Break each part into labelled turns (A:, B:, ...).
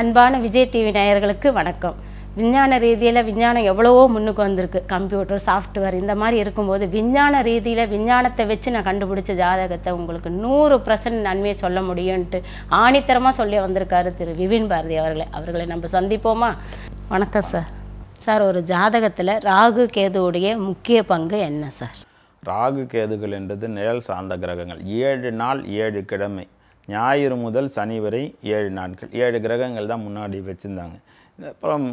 A: அன்பான விஜய் டிவி நேயர்களுக்கு வணக்கம். விஞ்ஞான ரீதியில் விஞ்ஞானம் எவ்வளவோ முன்னுக்கு வந்திருக்கு. கம்ப்யூட்டர், சாஃப்ட்வேர் இந்த மாதிரி இருக்கும்போது விஞ்ஞான ரீதியில் விஞ்ஞானத்தை வச்சு நான் கண்டுபிடிச்ச ஜாதகத்தை உங்களுக்கு 100% நன்மையை சொல்ல முடியும்ட்டு ஆணித்தரமாக சொல்லி வந்திருக்காரு திரு விபின் பாரதி அவர்களை நம்ம சந்திப்போமா? வணக்கம் சார். சார், ஒரு ஜாதகத்தில் ராகு கேதுவுடைய முக்கிய பங்கு என்ன சார்?
B: ராகு கேதுகள் என்றது நிழல் சார்ந்த கிரகங்கள். 7 நாள் 7 கிழமை, ஞாயிறு முதல் சனி வரை 7 நாட்கள், 7 கிரகங்கள் தான் முன்னாடி வச்சுருந்தாங்க. அப்புறம்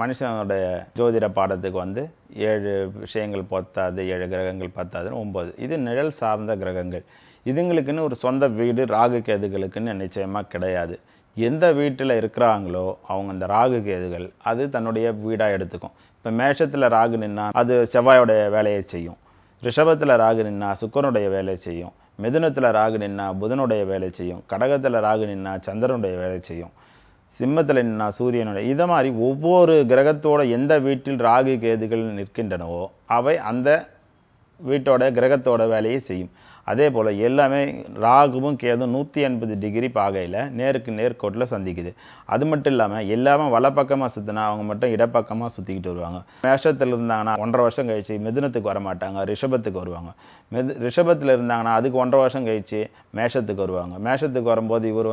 B: மனுஷனுடைய ஜோதிட பாடத்துக்கு 7 விஷயங்கள் பத்தாது, 7 கிரகங்கள் பத்தாதுன்னு 9. இது நிழல் சார்ந்த கிரகங்கள். இதுங்களுக்குன்னு ஒரு சொந்த வீடு ராகு கேதுகளுக்குன்னு நிச்சயமாக கிடையாது. எந்த வீட்டில் இருக்கிறாங்களோ அவங்க அந்த ராகு கேதுகள் அது தன்னுடைய வீடாக எடுத்துக்கும். இப்போ மேஷத்தில் ராகு நின்னா அது செவ்வாயோடைய வேலையை செய்யும். ரிஷபத்தில் ராகு நின்னா சுக்கரனுடைய வேலை செய்யும். மிதுனத்தில் ராகு நின்னா புதனுடைய வேலை செய்யும். கடகத்தில் ராகு நின்னா சந்திரனுடைய வேலை செய்யும். சிம்மத்தில் நின்னா சூரியனுடைய. இதை மாதிரி ஒவ்வொரு கிரகத்தோட எந்த வீட்டில் ராகு கேதுகள் நிற்கின்றனவோ அவை அந்த வீட்டோட கிரகத்தோட வேலையை செய்யும். அதே போல் எல்லாமே ராகுவும் கேதும் 180 டிகிரி பாகையில் நேருக்கு நேர்கோட்டில் சந்திக்குது. அது மட்டும் இல்லாமல் எல்லாமே வலப்பக்கமாக சுற்றினா அவங்க மட்டும் இடப்பக்கமாக சுற்றிக்கிட்டு வருவாங்க. மேஷத்தில் இருந்தாங்கன்னா 1.5 வருஷம் கழிச்சு மிதுனத்துக்கு வர மாட்டாங்க, ரிஷபத்துக்கு வருவாங்க. ரிஷபத்தில் இருந்தாங்கன்னா அதுக்கு 1.5 வருஷம் கழிச்சு மேஷத்துக்கு வருவாங்க. மேஷத்துக்கு வரும்போது இவர்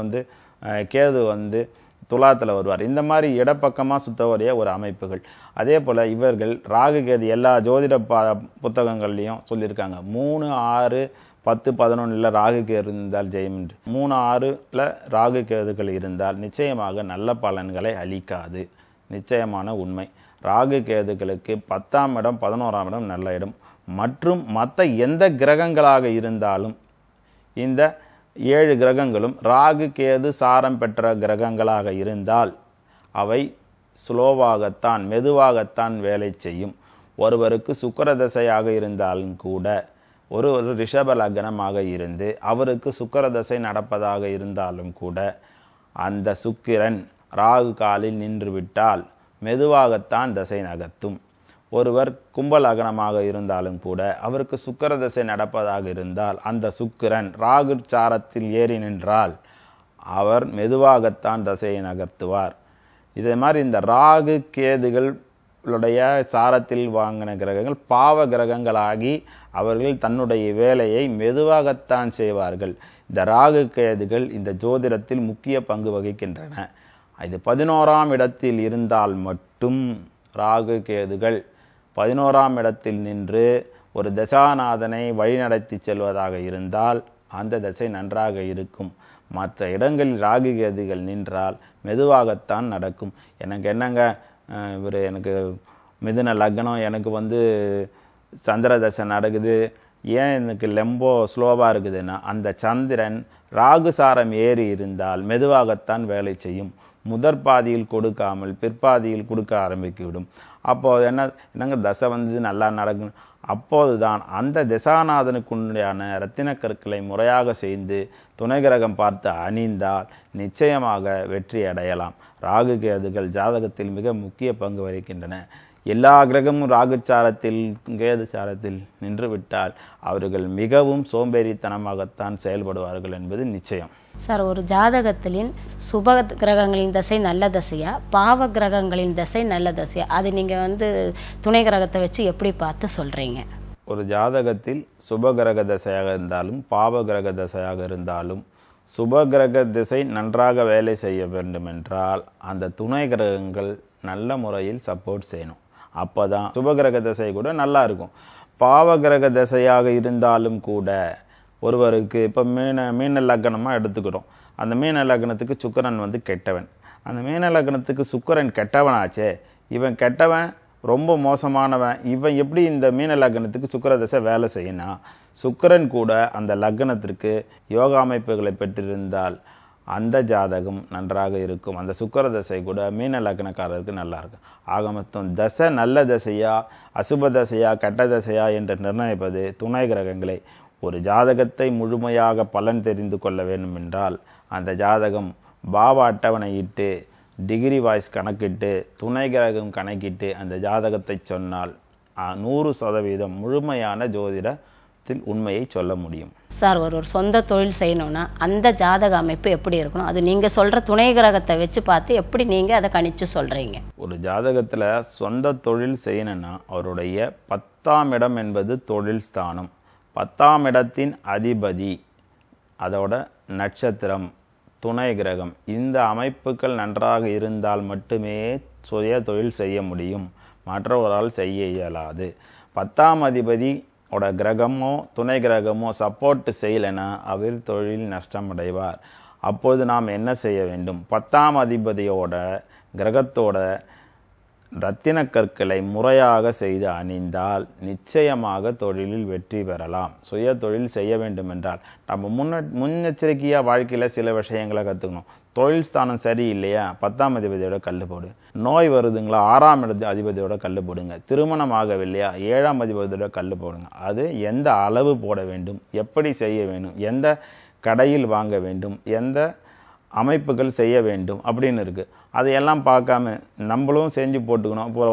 B: கேது துலாத்தில் வருவார். இந்த மாதிரி இடப்பக்கமாக சுற்றக்கூடிய ஒரு அமைப்புகள். அதே போல் இவர்கள் ராகு கேது எல்லா ஜோதிட புத்தகங்கள்லையும் சொல்லியிருக்காங்க. 3, 6, 10, 11 ராகு கேது இருந்தால் ஜெயம் என்று. 3, 6 ராகு கேதுகள் இருந்தால் நிச்சயமாக நல்ல பலன்களை அளிக்காது. நிச்சயமான உண்மை. ராகு கேதுகளுக்கு 10ஆம் இடம் 11ஆம் இடம் நல்ல இடம். மற்றும் மற்ற எந்த கிரகங்களாக இருந்தாலும் இந்த 7 கிரகங்களும் ராகு கேது சாரம் பெற்ற கிரகங்களாக இருந்தால் அவை ஸ்லோவாகத்தான் மெதுவாகத்தான் வேலை செய்யும். ஒருவருக்கு சுக்கிர தசையாக இருந்தாலும் கூட ஒரு ரிஷப லக்னமாக இருந்து அவருக்கு சுக்கிர தசை நடப்பதாக இருந்தாலும் கூட அந்த சுக்கிரன் ராகு காலில் நின்று விட்டால் மெதுவாகத்தான் தசை நகர்த்தும். ஒருவர் கும்ப லக்னமாக இருந்தாலும் கூட அவருக்கு சுக்கிர தசை நடப்பதாக இருந்தால் அந்த சுக்கிரன் ராகு சாரத்தில் ஏறி நின்றால் அவர் மெதுவாகத்தான் தசையை நகர்த்துவார். இதே மாதிரி இந்த ராகு கேதுகளுடைய சாரத்தில் வாங்கின கிரகங்கள் பாவ கிரகங்களாகி அவர்கள் தன்னுடைய வேலையை மெதுவாகத்தான் செய்வார்கள். இந்த ராகு கேதுகள் இந்த ஜோதிடத்தில் முக்கிய பங்கு வகிக்கின்றன. இது 11ஆம் இடத்தில் இருந்தால் மட்டும் ராகு கேதுகள் 11ஆம் இடத்தில் நின்று ஒரு தசாநாதனை வழிநடத்தி செல்வதாக இருந்தால் அந்த தசை நன்றாக இருக்கும். மற்ற இடங்களில் ராகு கேதுகள் நின்றால் மெதுவாகத்தான் நடக்கும். எனக்கு என்னங்க எனக்கு மிதுன லக்னம், எனக்கு சந்திர தசை நடக்குது, ஏன் எனக்கு லெம்போ ஸ்லோவாக இருக்குதுன்னா அந்த சந்திரன் ராகு சாரம் ஏறி இருந்தால் மெதுவாகத்தான் வேலை செய்யும். முதற் பாதியில் கொடுக்காமல் பிற்பாதியில் கொடுக்க ஆரம்பிக்கிவிடும். அப்போது என்னங்க தசை நல்லா நடக்கும். அப்போது தான் அந்த திசாநாதனுக்குண்டான இரத்தின கற்களை முறையாக செய்து துணை கிரகம் பார்த்து அணிந்தால் நிச்சயமாக வெற்றி அடையலாம். ராகு கேதுகள் ஜாதகத்தில் மிக முக்கிய பங்கு வகிக்கின்றன. எல்லா கிரகமும் ராகு சாரத்தில் கேது சாரத்தில் நின்று விட்டால் அவர்கள் மிகவும் சோம்பேறித்தனமாகத்தான் செயல்படுவார்கள் என்பது நிச்சயம்.
A: சார், ஒரு ஜாதகத்திலின் சுப கிரகங்களின் தசை நல்ல தசையா, பாவ கிரகங்களின் தசை நல்ல தசையா, அது நீங்கள் துணை கிரகத்தை வச்சு எப்படி பார்த்து சொல்கிறீங்க?
B: ஒரு ஜாதகத்தில் சுப கிரக தசையாக இருந்தாலும் பாவ கிரக தசையாக இருந்தாலும் சுப கிரக திசை நன்றாக வேலை செய்ய வேண்டும் என்றால் அந்த துணை கிரகங்கள் நல்ல முறையில் சப்போர்ட் செய்யணும். அப்போ தான் சுபகிரக தசை கூட நல்லா இருக்கும். பாவ கிரக தசையாக இருந்தாலும் கூட ஒருவருக்கு இப்போ மீன லக்னமாக எடுத்துக்கிறோம். அந்த மீன லக்னத்துக்கு சுக்கிரன் கெட்டவன். அந்த மீன லக்னத்துக்கு சுக்கிரன் கெட்டவனாச்சே, இவன் கெட்டவன், ரொம்ப மோசமானவன், இவன் எப்படி இந்த மீன லக்னத்துக்கு சுக்கிர தசை வேலை செய்யணும்? சுக்கிரன் கூட அந்த லக்னத்திற்கு யோக அமைப்புகளை பெற்றிருந்தால் அந்த ஜாதகம் நன்றாக இருக்கும். அந்த சுக்கிர தசை கூட மீன லக்னக்காரருக்கு நல்லா இருக்கும். ஆக மொத்தம் தசை நல்ல தசையா அசுப தசையா கெட்ட தசையா என்று நிர்ணயிப்பது துணை கிரகங்களை. ஒரு ஜாதகத்தை முழுமையாக பலன் தெரிந்து கொள்ள வேண்டும் என்றால் அந்த ஜாதகம் பாவ அட்டவணையிட்டு டிகிரி வாய்ஸ் கணக்கிட்டு துணை கிரகம் கணக்கிட்டு அந்த ஜாதகத்தை சொன்னால் 100% முழுமையான ஜோதிட உண்மையை சொல்ல முடியும்.
A: சார், ஒரு சொந்த தொழில் செய்யணும்னா அந்த ஜாதக அமைப்பு எப்படி இருக்கணும்? அது நீங்கள் சொல்கிற துணை கிரகத்தை வச்சு பார்த்து எப்படி நீங்கள் அதை கணிச்சு சொல்கிறீங்க?
B: ஒரு ஜாதகத்தில் சொந்த தொழில் செய்யணும்னா அவருடைய 10ஆம் இடம் என்பது தொழில் ஸ்தானம். 10ஆம் இடத்தின் அதிபதி, அதோட நட்சத்திரம், துணை கிரகம், இந்த அமைப்புகள் நன்றாக இருந்தால் மட்டுமே சுய தொழில் செய்ய முடியும். மற்றவரால் செய்ய இயலாது. 10ஆம் அதிபதி கிரகமோ துணை கிரகமோ சப்போர்ட் செய்யலைன்னா அவர் தொழில் நஷ்டமடைவார். அப்போது நாம் என்ன செய்ய வேண்டும்? 10ஆம் அதிபதியோட கிரகத்தோட ரத்தின கற்களை முறையாக செய்து அணிந்தால் நிச்சயமாக தொழிலில் வெற்றி பெறலாம். சுய தொழில் செய்ய வேண்டும் என்றால் நம்ம முன்னெச்சரிக்கையாக வாழ்க்கையில் சில விஷயங்களை கற்றுக்கணும். தொழில் ஸ்தானம் சரி இல்லையா, 10ஆம் அதிபதியோட கல் போடு. நோய் வருதுங்களா, 6ஆம் அதிபதியோட கல் போடுங்க. திருமணம் ஆகவில்லையா, 7ஆம் அதிபதியோட கல் போடுங்க. அது எந்த அளவு போட வேண்டும், எப்படி செய்ய வேண்டும், எந்த கடையில் வாங்க வேண்டும், எந்த அமைப்புகள் செய்ய வேண்டும் அப்படின்னு இருக்குது. அதையெல்லாம் பார்க்காம நம்மளும் செஞ்சு போட்டுக்கணும். இப்போ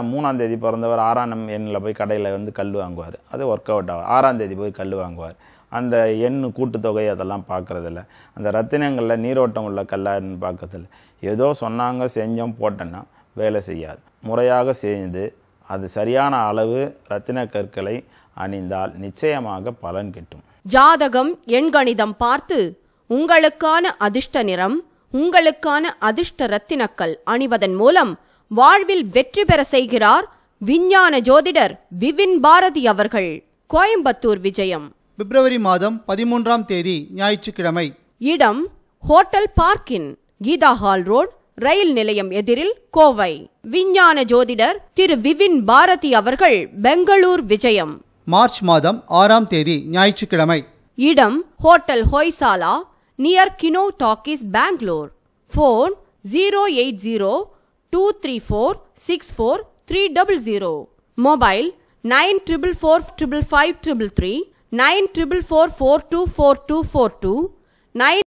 B: 3ஆம் தேதி பிறந்தவர் 6ஆம் எண்ணில் போய் கடையில் வந்து கல் வாங்குவார். அது ஒர்க் அவுட் ஆகும். 6ஆம் தேதி போய் கல் வாங்குவார். அந்த எண் கூட்டுத்தொகை அதெல்லாம் பார்க்குறதில்ல. அந்த ரத்தினங்களில் நீரோட்டம் உள்ள கல்லான்னு பார்க்கறதில்ல. ஏதோ சொன்னாங்க செஞ்சோம் போட்டோன்னா வேலை செய்யாது. முறையாக செய்து அது சரியான அளவு ரத்தின கற்களை அணிந்தால் நிச்சயமாக பலன் கிட்டும்.
C: ஜாதகம் எண்கணிதம் பார்த்து உங்களுக்கான அதிர்ஷ்ட நிறம், உங்களுக்கான அதிர்ஷ்ட ரத்தினக்கல் அணிவதன் மூலம் வாழ்வில் வெற்றி பெற செய்கிறார் விஞ்ஞான ஜோதிடர் விவின் பாரதி அவர்கள். கோயம்புத்தூர் விஜயம்.
D: பிப்ரவரி மாதம் 13ஆம் தேதி ஞாயிற்றுக்கிழமை.
C: இடம் ஹோட்டல் பார்க்கின், கீதா ஹால் ரோட், ரயில் நிலையம் எதிரில், கோவை. விஞ்ஞான ஜோதிடர் திரு விவின் பாரதி அவர்கள் பெங்களூர் விஜயம்.
D: மார்ச் மாதம் 6ஆம் தேதி ஞாயிற்றுக்கிழமை.
C: இடம் hotel Hoysala, near Kino talkies, Bangalore. Phone 08023464300. Mobile 94445533, 9444424242, 9